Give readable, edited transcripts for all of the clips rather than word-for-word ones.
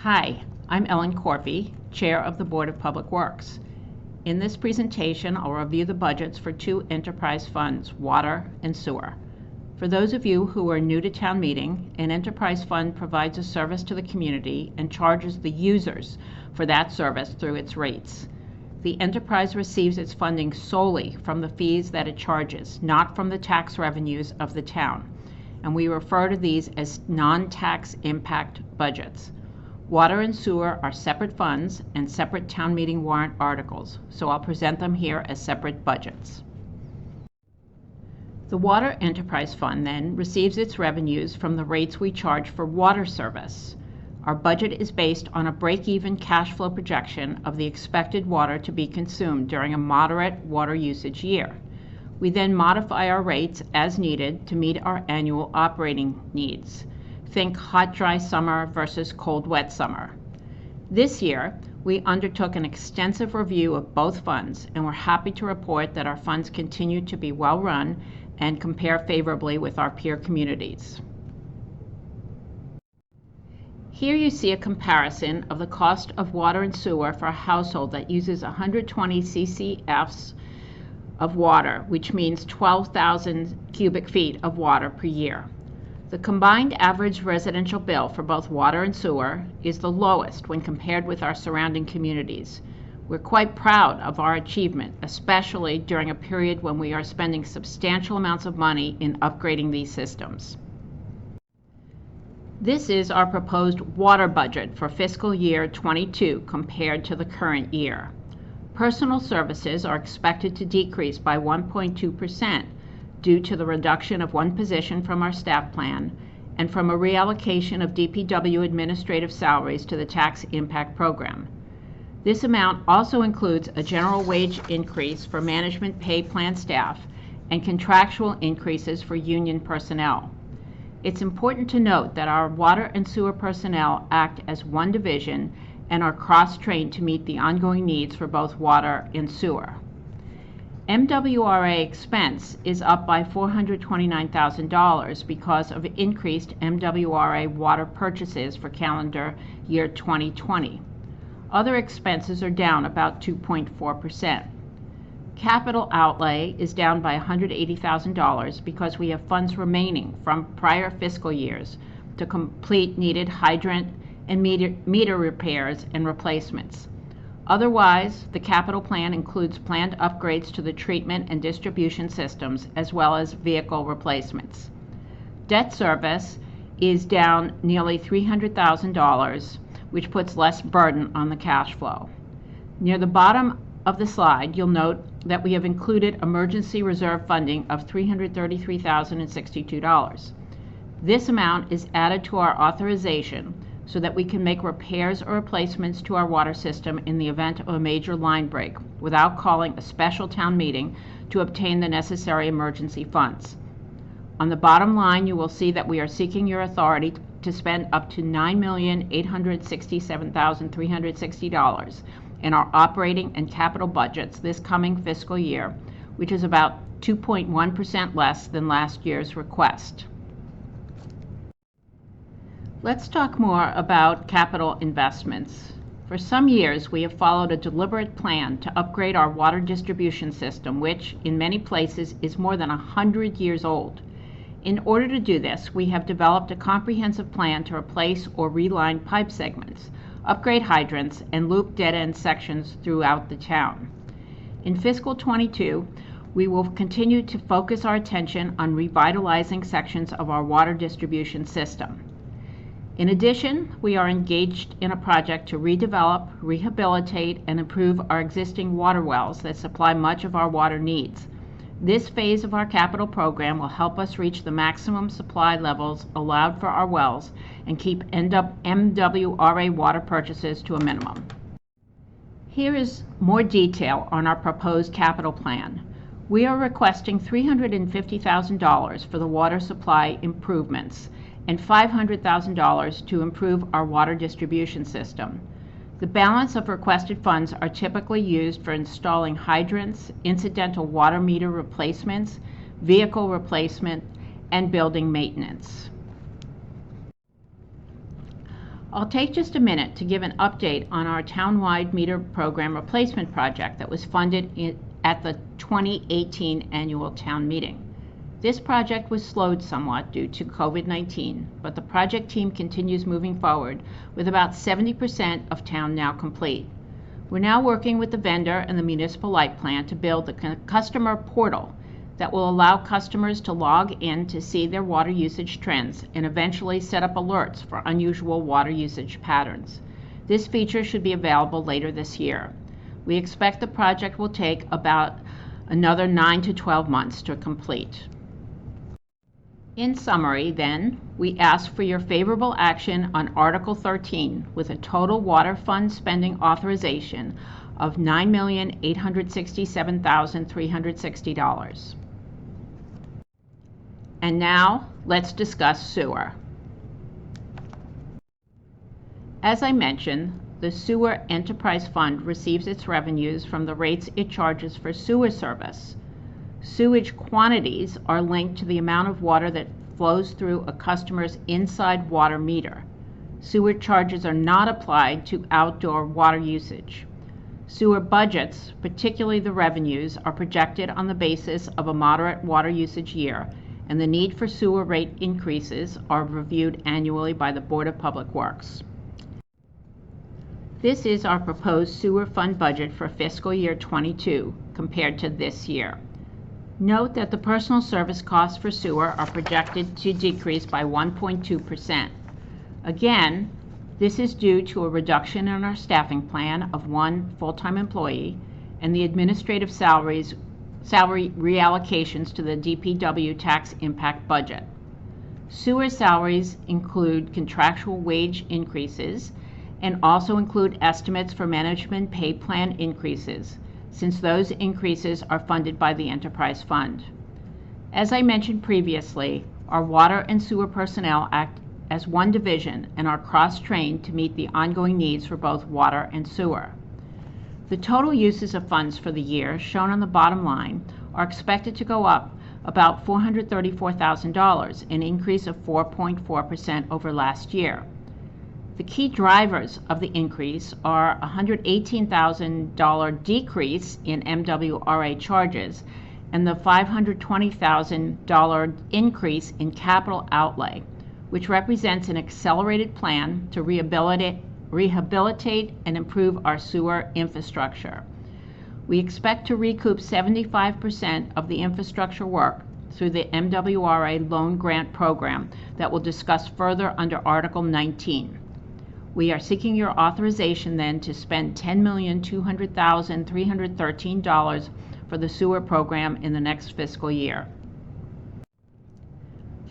Hi, I'm Ellen Corfey, Chair of the Board of Public Works. In this presentation, I'll review the budgets for two enterprise funds, water and sewer. For those of you who are new to town meeting, an enterprise fund provides a service to the community and charges the users for that service through its rates. The enterprise receives its funding solely from the fees that it charges, not from the tax revenues of the town, and we refer to these as non-tax impact budgets. Water and sewer are separate funds and separate town meeting warrant articles, so I'll present them here as separate budgets. The Water Enterprise Fund then receives its revenues from the rates we charge for water service. Our budget is based on a break-even cash flow projection of the expected water to be consumed during a moderate water usage year. We then modify our rates as needed to meet our annual operating needs. Think hot, dry summer versus cold, wet summer. This year, we undertook an extensive review of both funds, and we're happy to report that our funds continue to be well run and compare favorably with our peer communities. Here you see a comparison of the cost of water and sewer for a household that uses 120 ccfs of water, which means 12,000 cubic feet of water per year. The combined average residential bill for both water and sewer is the lowest when compared with our surrounding communities. We're quite proud of our achievement, especially during a period when we are spending substantial amounts of money in upgrading these systems. This is our proposed water budget for fiscal year 22 compared to the current year. Personal services are expected to decrease by 1.2%. Due to the reduction of one position from our staff plan and from a reallocation of DPW administrative salaries to the tax impact program. This amount also includes a general wage increase for management pay plan staff and contractual increases for union personnel. It's important to note that our water and sewer personnel act as one division and are cross-trained to meet the ongoing needs for both water and sewer. MWRA expense is up by $429,000 because of increased MWRA water purchases for calendar year 2020. Other expenses are down about 2.4%. Capital outlay is down by $180,000 because we have funds remaining from prior fiscal years to complete needed hydrant and meter repairs and replacements. Otherwise, the capital plan includes planned upgrades to the treatment and distribution systems as well as vehicle replacements. Debt service is down nearly $300,000, which puts less burden on the cash flow. Near the bottom of the slide, you'll note that we have included emergency reserve funding of $333,062. This amount is added to our authorization so that we can make repairs or replacements to our water system in the event of a major line break without calling a special town meeting to obtain the necessary emergency funds. On the bottom line, you will see that we are seeking your authority to spend up to $9,867,360 in our operating and capital budgets this coming fiscal year, which is about 2.1% less than last year's request. Let's talk more about capital investments. For some years, we have followed a deliberate plan to upgrade our water distribution system, which in many places is more than 100 years old. In order to do this, we have developed a comprehensive plan to replace or reline pipe segments, upgrade hydrants, and loop dead-end sections throughout the town. In fiscal 22, we will continue to focus our attention on revitalizing sections of our water distribution system. In addition, we are engaged in a project to redevelop, rehabilitate, and improve our existing water wells that supply much of our water needs. This phase of our capital program will help us reach the maximum supply levels allowed for our wells and keep MWRA water purchases to a minimum. Here is more detail on our proposed capital plan. We are requesting $350,000 for the water supply improvements and $500,000 to improve our water distribution system. The balance of requested funds are typically used for installing hydrants, incidental water meter replacements, vehicle replacement, and building maintenance. I'll take just a minute to give an update on our town-wide meter program replacement project that was funded at the 2018 annual town meeting. This project was slowed somewhat due to COVID-19, but the project team continues moving forward with about 70% of town now complete. We're now working with the vendor and the municipal light plant to build the customer portal that will allow customers to log in to see their water usage trends and eventually set up alerts for unusual water usage patterns. This feature should be available later this year. We expect the project will take about another 9 to 12 months to complete. In summary, then, we ask for your favorable action on Article 13 with a total water fund spending authorization of $9,867,360. And now, let's discuss sewer. As I mentioned, the Sewer Enterprise Fund receives its revenues from the rates it charges for sewer service. Sewage quantities are linked to the amount of water that flows through a customer's inside water meter. Sewer charges are not applied to outdoor water usage. Sewer budgets, particularly the revenues, are projected on the basis of a moderate water usage year, and the need for sewer rate increases are reviewed annually by the Board of Public Works. This is our proposed sewer fund budget for fiscal year 22 compared to this year. Note that the personal service costs for sewer are projected to decrease by 1.2%. Again, this is due to a reduction in our staffing plan of 1 full-time employee and the administrative salary reallocations to the DPW tax impact budget. Sewer salaries include contractual wage increases and also include estimates for management pay plan increases, since those increases are funded by the Enterprise Fund. As I mentioned previously, our water and sewer personnel act as one division and are cross-trained to meet the ongoing needs for both water and sewer. The total uses of funds for the year, shown on the bottom line, are expected to go up about $434,000, an increase of 4.4% over last year. The key drivers of the increase are a $118,000 decrease in MWRA charges and the $520,000 increase in capital outlay, which represents an accelerated plan to rehabilitate and improve our sewer infrastructure. We expect to recoup 75% of the infrastructure work through the MWRA loan grant program that we'll discuss further under Article 19. We are seeking your authorization then to spend $10,200,313 for the sewer program in the next fiscal year.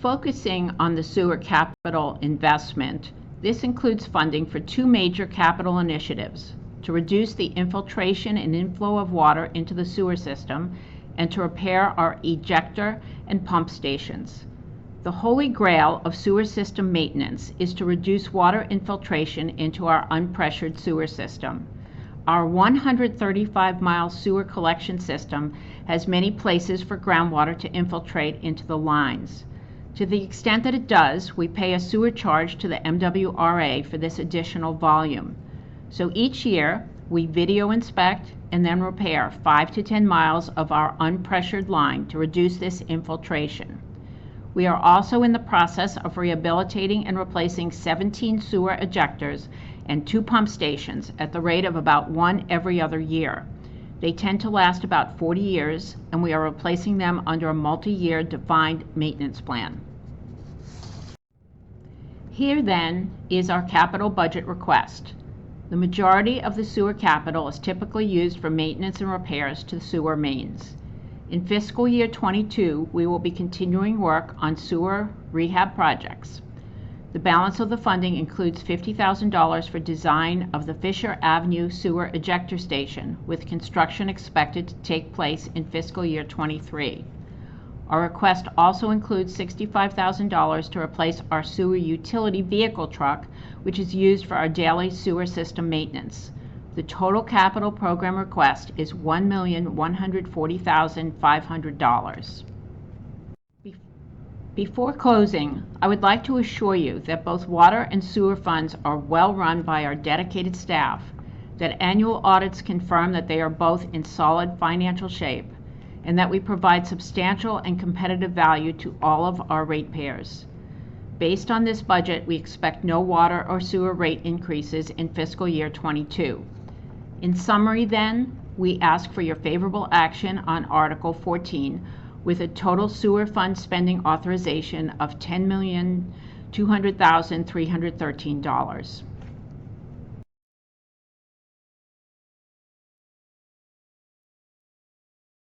Focusing on the sewer capital investment, this includes funding for 2 major capital initiatives: to reduce the infiltration and inflow of water into the sewer system and to repair our ejector and pump stations. The holy grail of sewer system maintenance is to reduce water infiltration into our unpressured sewer system. Our 135-mile sewer collection system has many places for groundwater to infiltrate into the lines. To the extent that it does, we pay a sewer charge to the MWRA for this additional volume. So each year, we video inspect and then repair 5 to 10 miles of our unpressured line to reduce this infiltration. We are also in the process of rehabilitating and replacing 17 sewer ejectors and 2 pump stations at the rate of about 1 every other year. They tend to last about 40 years, and we are replacing them under a multi-year defined maintenance plan. Here then is our capital budget request. The majority of the sewer capital is typically used for maintenance and repairs to sewer mains. In fiscal year 22, we will be continuing work on sewer rehab projects. The balance of the funding includes $50,000 for design of the Fisher Avenue Sewer Ejector Station, with construction expected to take place in fiscal year 23. Our request also includes $65,000 to replace our sewer utility vehicle truck, which is used for our daily sewer system maintenance. The total capital program request is $1,140,500. Before closing, I would like to assure you that both water and sewer funds are well run by our dedicated staff, that annual audits confirm that they are both in solid financial shape, and that we provide substantial and competitive value to all of our ratepayers. Based on this budget, we expect no water or sewer rate increases in fiscal year 22. In summary, then, we ask for your favorable action on Article 14 with a total sewer fund spending authorization of $10,200,313.